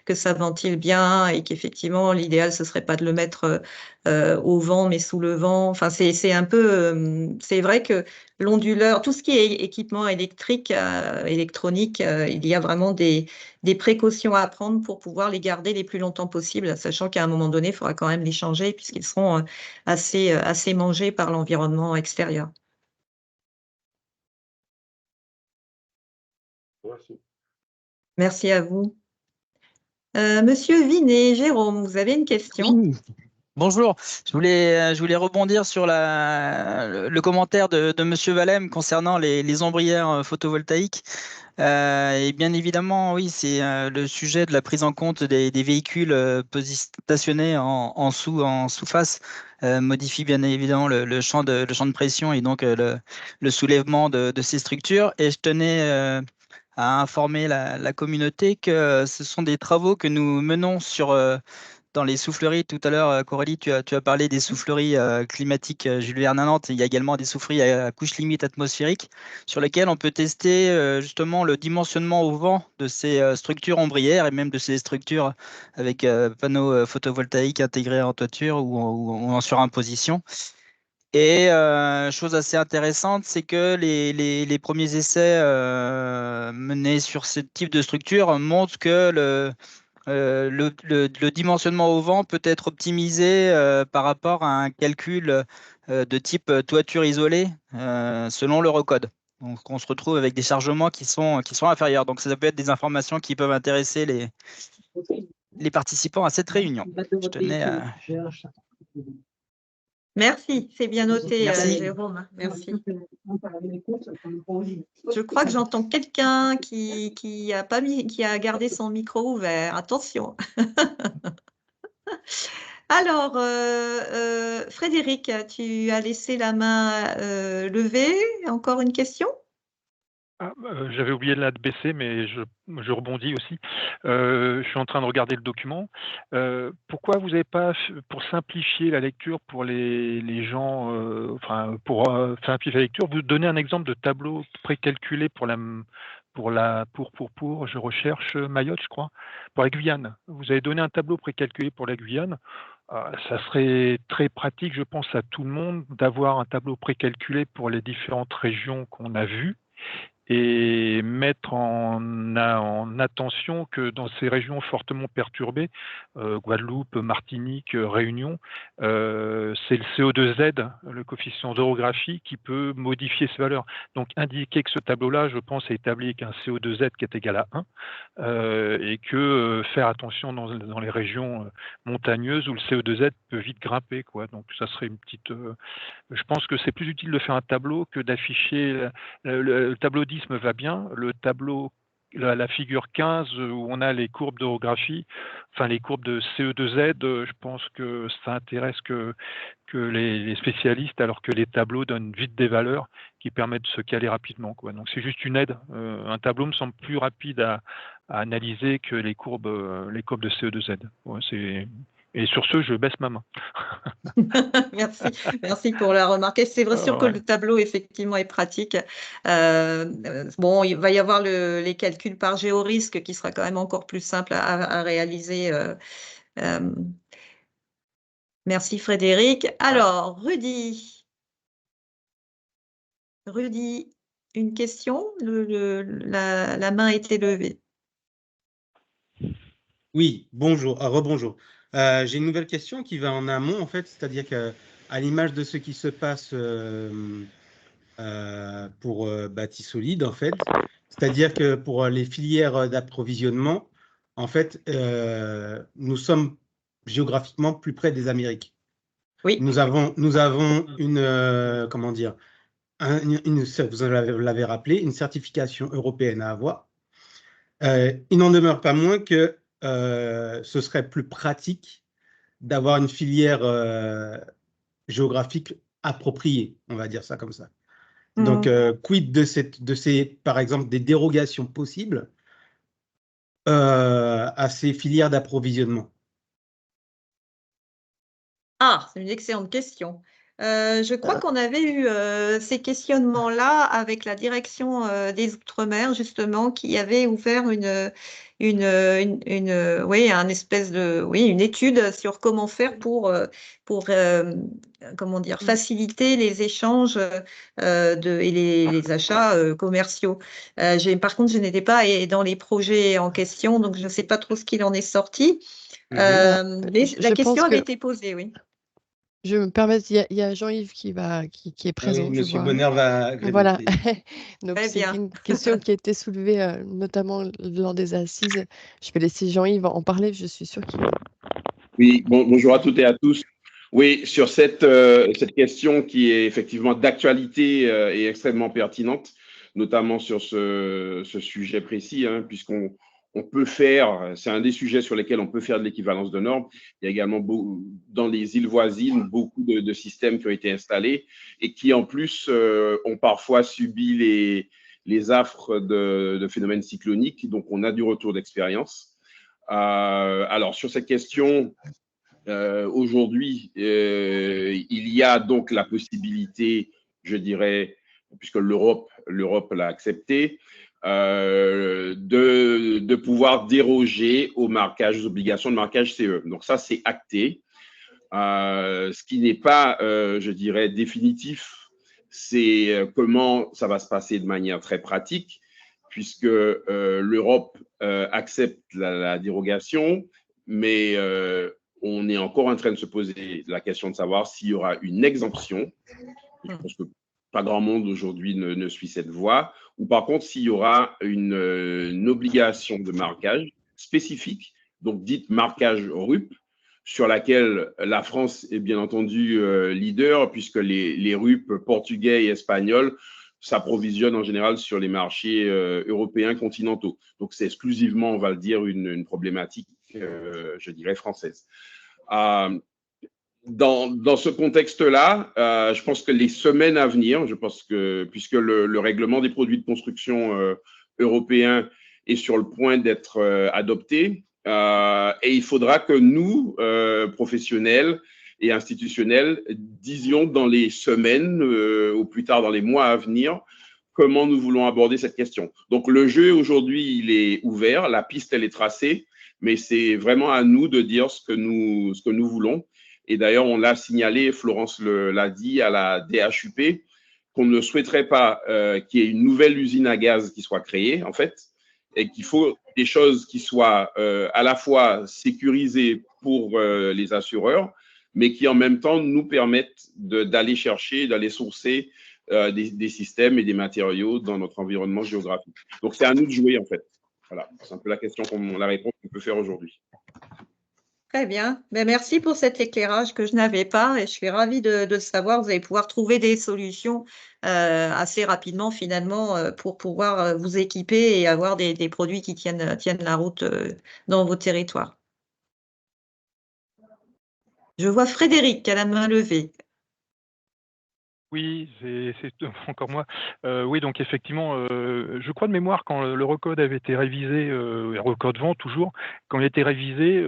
que ça ventile bien et qu'effectivement, l'idéal, ce serait pas de le mettre au vent, mais sous le vent. Enfin, c'est un peu. C'est vrai que l'onduleur, tout ce qui est équipement électrique, électronique, il y a vraiment des précautions à prendre pour pouvoir les garder les plus longtemps possible, sachant qu'à un moment donné, il faudra quand même les changer puisqu'ils seront assez mangés par l'environnement extérieur. Merci. Merci à vous. Monsieur Vinet, Jérôme, vous avez une question? Oui. Bonjour, je voulais rebondir sur le commentaire de Monsieur Valem concernant les ombrières photovoltaïques. Et bien évidemment, oui, c'est le sujet de la prise en compte des véhicules stationnés en sous-face modifie bien évidemment le champ de pression et donc le soulèvement de ces structures. Et je tenais à informer la communauté que ce sont des travaux que nous menons dans les souffleries. Tout à l'heure, Coralie, tu as parlé des souffleries climatiques Jules Verne à Nantes. Il y a également des souffleries à couche limite atmosphérique sur lesquelles on peut tester justement le dimensionnement au vent de ces structures ombrières et même de ces structures avec panneaux photovoltaïques intégrés en toiture ou en surimposition. Et chose assez intéressante, c'est que les premiers essais menés sur ce type de structure montrent que le dimensionnement au vent peut être optimisé par rapport à un calcul de type toiture isolée selon l'Eurocode. Donc, on se retrouve avec des chargements qui sont inférieurs. Donc, ça peut être des informations qui peuvent intéresser les participants à cette réunion. Je tenais à... Merci, c'est bien noté, Merci. Jérôme. Merci. Je crois que j'entends quelqu'un qui a gardé son micro ouvert. Attention. Alors, Frédéric, tu as laissé la main levée. Encore une question? J'avais oublié de la baisser, mais je rebondis aussi. Je suis en train de regarder le document. Pourquoi vous n'avez pas, pour simplifier la lecture pour les gens, pour simplifier la lecture, vous donnez un exemple de tableau précalculé pour je recherche Mayotte, je crois, pour la Guyane. Vous avez donné un tableau précalculé pour la Guyane. Ça serait très pratique, je pense, à tout le monde d'avoir un tableau précalculé pour les différentes régions qu'on a vues, et mettre en attention que dans ces régions fortement perturbées, Guadeloupe, Martinique, Réunion, c'est le CO2Z, le coefficient d'orographie, qui peut modifier ces valeurs. Donc indiquer que ce tableau-là, je pense, est établi avec un CO2Z qui est égal à 1, et que faire attention dans les régions montagneuses où le CO2Z peut vite grimper, quoi. Donc ça serait une petite... je pense que c'est plus utile de faire un tableau que d'afficher... Le tableau 10 me va bien, le tableau, la figure 15 où on a les courbes d'orographie, enfin les courbes de CE2Z, je pense que ça intéresse que les spécialistes, alors que les tableaux donnent vite des valeurs qui permettent de se caler rapidement, quoi. Donc c'est juste une aide. Un tableau me semble plus rapide à analyser que les courbes de CE2Z. Ouais, et sur ce, je baisse ma main. Merci pour la remarque. C'est vrai, sûr que le tableau, effectivement, est pratique. Bon, il va y avoir les calculs par géorisque qui sera quand même encore plus simple à réaliser. Merci, Frédéric. Alors, Rudy, une question? La main a été levée. Oui, bonjour, rebonjour. J'ai une nouvelle question qui va en amont, en fait, c'est-à-dire qu'à l'image de ce qui se passe pour Bâti Solide, en fait, c'est-à-dire que pour les filières d'approvisionnement, en fait, nous sommes géographiquement plus près des Amériques. Oui. Nous avons une, comment dire, vous l'avez rappelé, une certification européenne à avoir. Il n'en demeure pas moins que ce serait plus pratique d'avoir une filière géographique appropriée, on va dire ça comme ça. Donc, quid de ces, par exemple, des dérogations possibles à ces filières d'approvisionnement? Ah, c'est une excellente question. Je crois qu'on avait eu ces questionnements-là avec la direction des Outre-mer, justement, qui avait ouvert une étude sur comment faire pour comment dire, faciliter les échanges et les achats commerciaux. Par contre, je n'étais pas dans les projets en question, donc je ne sais pas trop ce qu'il en est sorti. Mais la question avait été posée, oui. Je me permets, il y a Jean-Yves qui est présent. Oui, Monsieur Bonner va grébouter. Voilà. Donc, c'est une question qui a été soulevée notamment lors des assises. Je vais laisser Jean-Yves en parler, je suis sûre qu'il... Oui, bonjour à toutes et à tous. Oui, sur cette question qui est effectivement d'actualité et extrêmement pertinente, notamment sur ce sujet précis, puisqu'on peut faire, c'est un des sujets sur lesquels on peut faire de l'équivalence de normes. Il y a également dans les îles voisines beaucoup de systèmes qui ont été installés et qui en plus ont parfois subi les affres de phénomènes cycloniques. Donc, on a du retour d'expérience. Alors, sur cette question, aujourd'hui, il y a donc la possibilité, je dirais, puisque l'Europe l'a accepté, de pouvoir déroger aux obligations de marquage CE. Donc ça, c'est acté. Ce qui n'est pas, je dirais, définitif, c'est comment ça va se passer de manière très pratique, puisque l'Europe accepte la dérogation, mais on est encore en train de se poser la question de savoir s'il y aura une exemption. Je pense que pas grand monde aujourd'hui ne suit cette voie, ou par contre s'il y aura une obligation de marquage spécifique, donc dite marquage RUP, sur laquelle la France est bien entendu leader, puisque les RUP portugais et espagnols s'approvisionnent en général sur les marchés européens continentaux. Donc c'est exclusivement, on va le dire, une problématique, je dirais, française. Dans ce contexte-là, je pense que les semaines à venir, je pense que puisque le règlement des produits de construction européen est sur le point d'être adopté, et il faudra que nous, professionnels et institutionnels, disions dans les semaines ou plus tard dans les mois à venir comment nous voulons aborder cette question. Donc le jeu aujourd'hui, il est ouvert, la piste, elle est tracée, mais c'est vraiment à nous de dire ce que nous voulons. Et d'ailleurs, on l'a signalé, Florence l'a dit à la DHUP, qu'on ne souhaiterait pas qu'il y ait une nouvelle usine à gaz qui soit créée, en fait, et qu'il faut des choses qui soient à la fois sécurisées pour les assureurs, mais qui en même temps nous permettent d'aller chercher, d'aller sourcer des systèmes et des matériaux dans notre environnement géographique. Donc, c'est à nous de jouer, en fait. Voilà, c'est un peu la réponse qu'on peut faire aujourd'hui. Très bien. Mais merci pour cet éclairage que je n'avais pas et je suis ravie de savoir. Vous allez pouvoir trouver des solutions assez rapidement finalement pour pouvoir vous équiper et avoir des produits qui tiennent la route dans vos territoires. Je vois Frédéric à la main levée. Oui, c'est encore moi. Oui, donc effectivement, je crois de mémoire, quand le recode avait été révisé, recode vent toujours, quand il a été révisé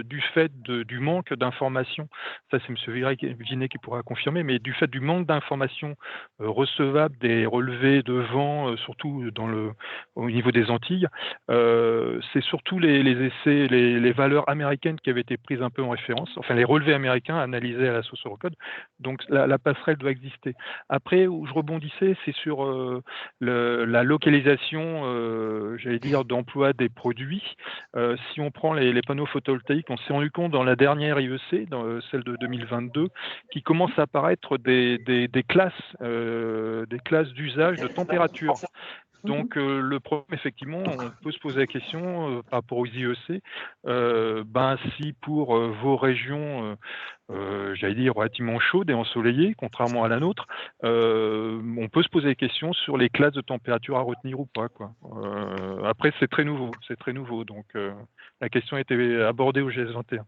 du fait du manque d'informations, ça c'est M. Vinet qui pourra confirmer, mais du fait du manque d'informations recevables des relevés de vent, surtout au niveau des Antilles, c'est surtout les essais, les valeurs américaines qui avaient été prises un peu en référence, enfin les relevés américains analysés à la sauce recode, donc la passerelle doit exister. Après, où je rebondissais, c'est sur la localisation, j'allais dire, d'emploi des produits. Si on prend les panneaux photovoltaïques, on s'est rendu compte dans la dernière IEC, dans celle de 2022, qu'il commence à apparaître des classes d'usage de température. Donc, le problème, effectivement, on peut se poser la question par rapport aux IEC, si pour vos régions, j'allais dire, relativement chaudes et ensoleillées, contrairement à la nôtre, on peut se poser des questions sur les classes de température à retenir ou pas, quoi. Après, c'est très nouveau, donc la question a été abordée au GS21.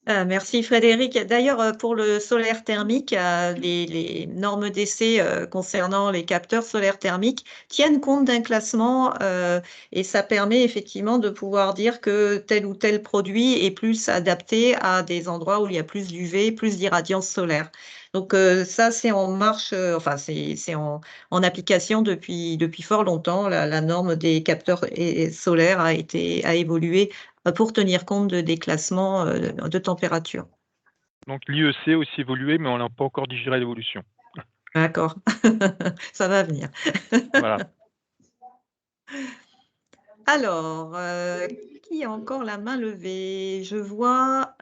Merci Frédéric. D'ailleurs, pour le solaire thermique, les normes d'essai concernant les capteurs solaires thermiques tiennent compte d'un classement et ça permet effectivement de pouvoir dire que tel ou tel produit est plus adapté à des endroits où il y a plus d'UV, plus d'irradiance solaire. Donc ça, c'est en marche, c'est en application depuis fort longtemps. La norme des capteurs solaires a évolué pour tenir compte des classements de température. Donc l'IEC a aussi évolué, mais on n'a pas encore digéré l'évolution. D'accord, ça va venir. Voilà. Alors, qui a encore la main levée? Je vois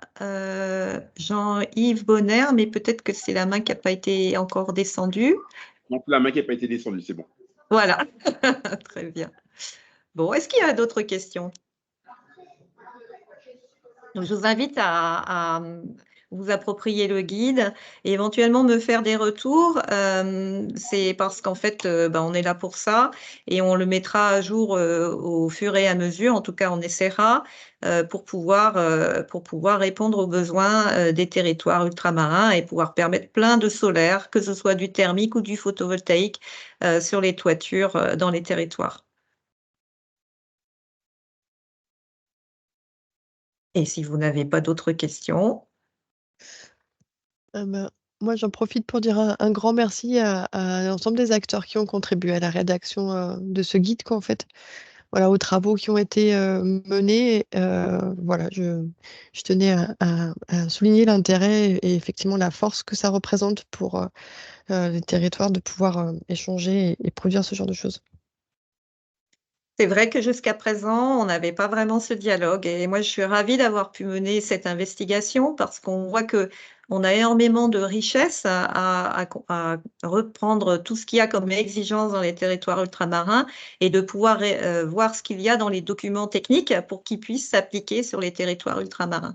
Jean-Yves Bonner, mais peut-être que c'est la main qui n'a pas été encore descendue. Donc la main qui n'a pas été descendue, c'est bon. Voilà, très bien. Bon, est-ce qu'il y a d'autres questions? Donc, je vous invite à vous approprier le guide et éventuellement me faire des retours. C'est parce qu'en fait, on est là pour ça et on le mettra à jour au fur et à mesure. En tout cas, on essaiera pour pouvoir répondre aux besoins des territoires ultramarins et pouvoir permettre plein de solaire, que ce soit du thermique ou du photovoltaïque sur les toitures dans les territoires. Et si vous n'avez pas d'autres questions. Moi, j'en profite pour dire un grand merci à l'ensemble des acteurs qui ont contribué à la rédaction de ce guide, en fait. Voilà, aux travaux qui ont été menés. Voilà, je tenais à souligner l'intérêt et effectivement la force que ça représente pour les territoires de pouvoir échanger et produire ce genre de choses. C'est vrai que jusqu'à présent, on n'avait pas vraiment ce dialogue et moi, je suis ravie d'avoir pu mener cette investigation parce qu'on voit qu'on a énormément de richesses à reprendre tout ce qu'il y a comme exigence dans les territoires ultramarins et de pouvoir voir ce qu'il y a dans les documents techniques pour qu'ils puissent s'appliquer sur les territoires ultramarins.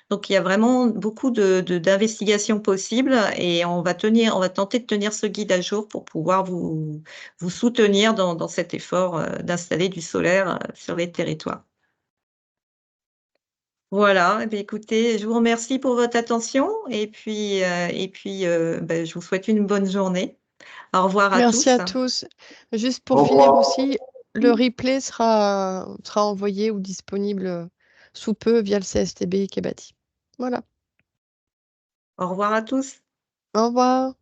Donc, il y a vraiment beaucoup d'investigations possibles et on va tenter de tenir ce guide à jour pour pouvoir vous soutenir dans cet effort d'installer du solaire sur les territoires. Voilà, eh bien, écoutez, je vous remercie pour votre attention et puis, ben, je vous souhaite une bonne journée. Au revoir à Merci à tous. tous. Juste Au pour finir revoir. aussi, le replay sera envoyé ou disponible sous peu via le CSTB Kebati. Voilà. Au revoir à tous. Au revoir.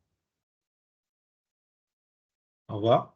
Au revoir.